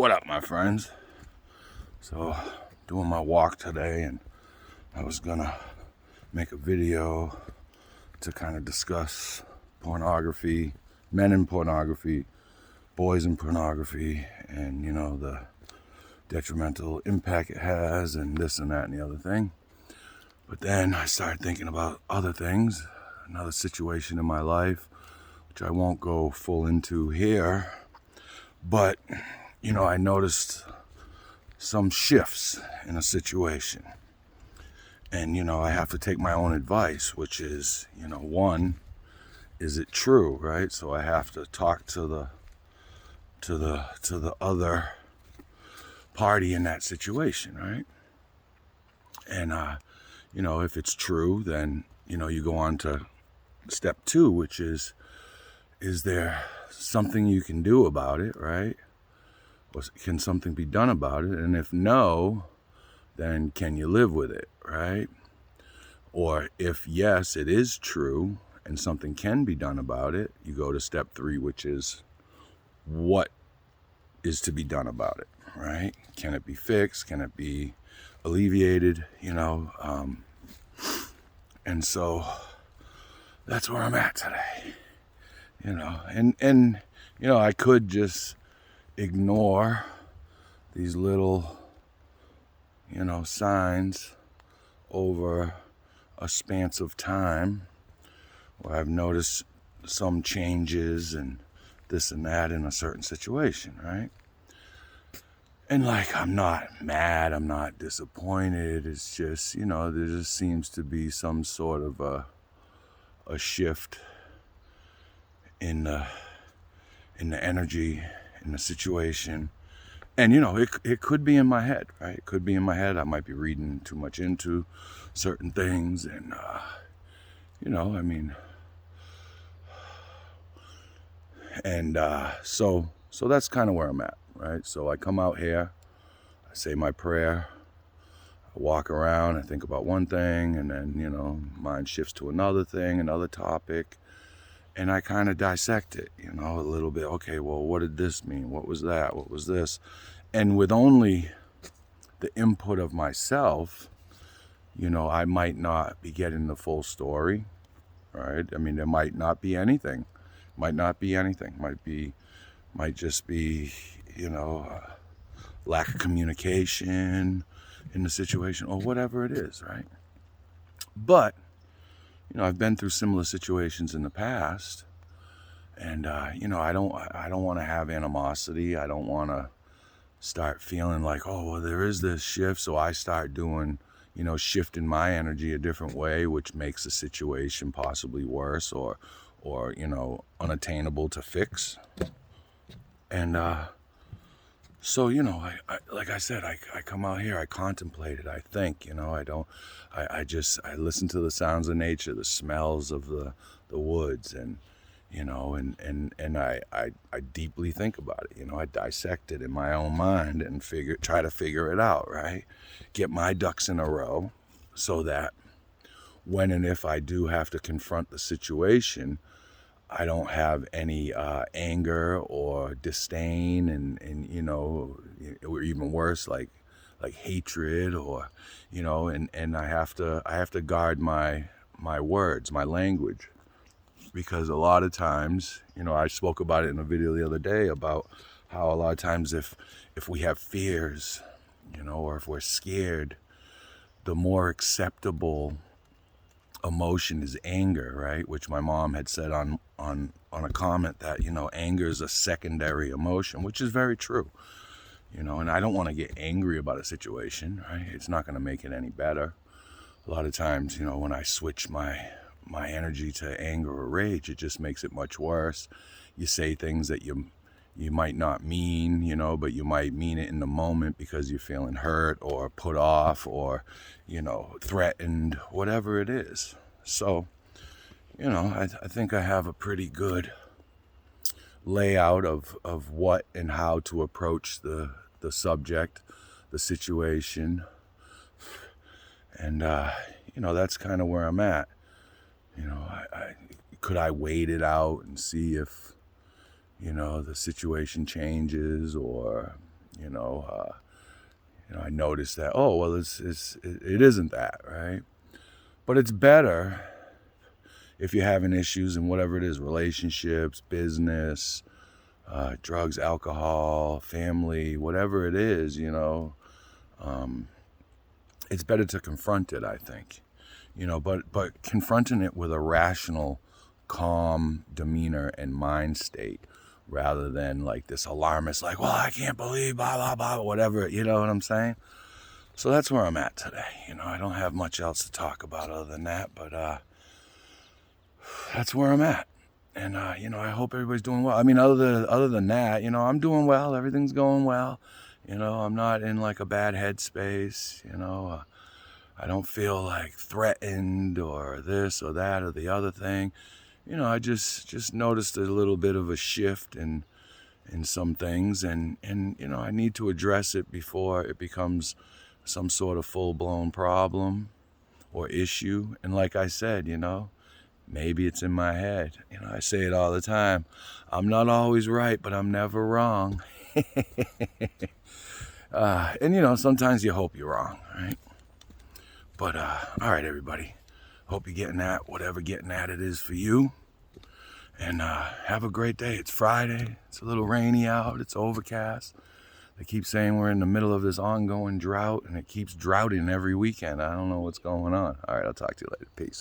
What up, my friends? So, doing my walk today, and I was gonna make a video to kind of discuss pornography, men in pornography, boys in pornography, and the detrimental impact it has, and this and that and the other thing. But then I started thinking about other things, another situation in my life, which I won't go full into here, but I noticed some shifts in a situation. And, I have to take my own advice, which is, one, is it true, right? So I have to talk to the other party in that situation, right? And, if it's true, then, you go on to step two, which is there something you can do about it, right? Or can something be done about it? And if no, then can you live with it, right? Or if yes, it is true and something can be done about it, you go to step three, which is what is to be done about it, right? Can it be fixed? Can it be alleviated? And so that's where I'm at today, and I could just ignore these little, signs over a span of time where I've noticed some changes and this and that in a certain situation, right? And I'm not mad, I'm not disappointed. It's just, there just seems to be some sort of a shift in the energy, in the situation. And, it could be in my head, right? It could be in my head. I might be reading too much into certain things. And, so that's kind of where I'm at, right? So I come out here, I say my prayer, I walk around, I think about one thing, and then, mind shifts to another thing, another topic. And I kind of dissect it, a little bit. Okay, well, what did this mean? What was that? What was this? And with only the input of myself, I might not be getting the full story, right? I mean, there might not be anything. Might just be, lack of communication in the situation or whatever it is, right? But I've been through similar situations in the past, and I don't want to have animosity. I don't want to start feeling like, oh, well, there is this shift, so I start doing, shifting my energy a different way, which makes the situation possibly worse or unattainable to fix. And so, I like I said, I come out here, I contemplate it, I think, I listen to the sounds of nature, the smells of the woods, and, and I deeply think about it, I dissect it in my own mind and try to figure it out, right? Get my ducks in a row so that when and if I do have to confront the situation, I don't have any anger or disdain and or even worse, like hatred or, and I have to guard my words, my language, because a lot of times, I spoke about it in a video the other day about how a lot of times if we have fears, or if we're scared, the more acceptable emotion is anger, right? Which my mom had said on a comment that, anger is a secondary emotion, which is very true, and I don't want to get angry about a situation, right? It's not going to make it any better. A lot of times, when I switch my energy to anger or rage, it just makes it much worse. You say things that you might not mean, but you might mean it in the moment because you're feeling hurt or put off or, threatened, whatever it is. So, I think I have a pretty good layout of what and how to approach the subject, the situation. And, that's kind of where I'm at. Could I wait it out and see if, the situation changes, or, You know, I noticed that, oh, well, it isn't that, right? But it's better if you're having issues in whatever it is, relationships, business, drugs, alcohol, family, whatever it is, it's better to confront it, I think. But confronting it with a rational, calm demeanor and mind state, rather than like this alarmist, like, well, I can't believe, blah, blah, blah, whatever, you know what I'm saying? So that's where I'm at today. I don't have much else to talk about other than that, but that's where I'm at. And, I hope everybody's doing well. I mean, other than that, I'm doing well. Everything's going well. I'm not in like a bad headspace, I don't feel like threatened or this or that or the other thing. I just noticed a little bit of a shift in some things, and I need to address it before it becomes some sort of full-blown problem or issue. And like I said, maybe it's in my head. I say it all the time. I'm not always right, but I'm never wrong. And sometimes you hope you're wrong, right? But all right, everybody. Hope you're getting at whatever getting at it is for you. And have a great day. It's Friday. It's a little rainy out. It's overcast. They keep saying we're in the middle of this ongoing drought, and it keeps droughting every weekend. I don't know what's going on. All right, I'll talk to you later. Peace.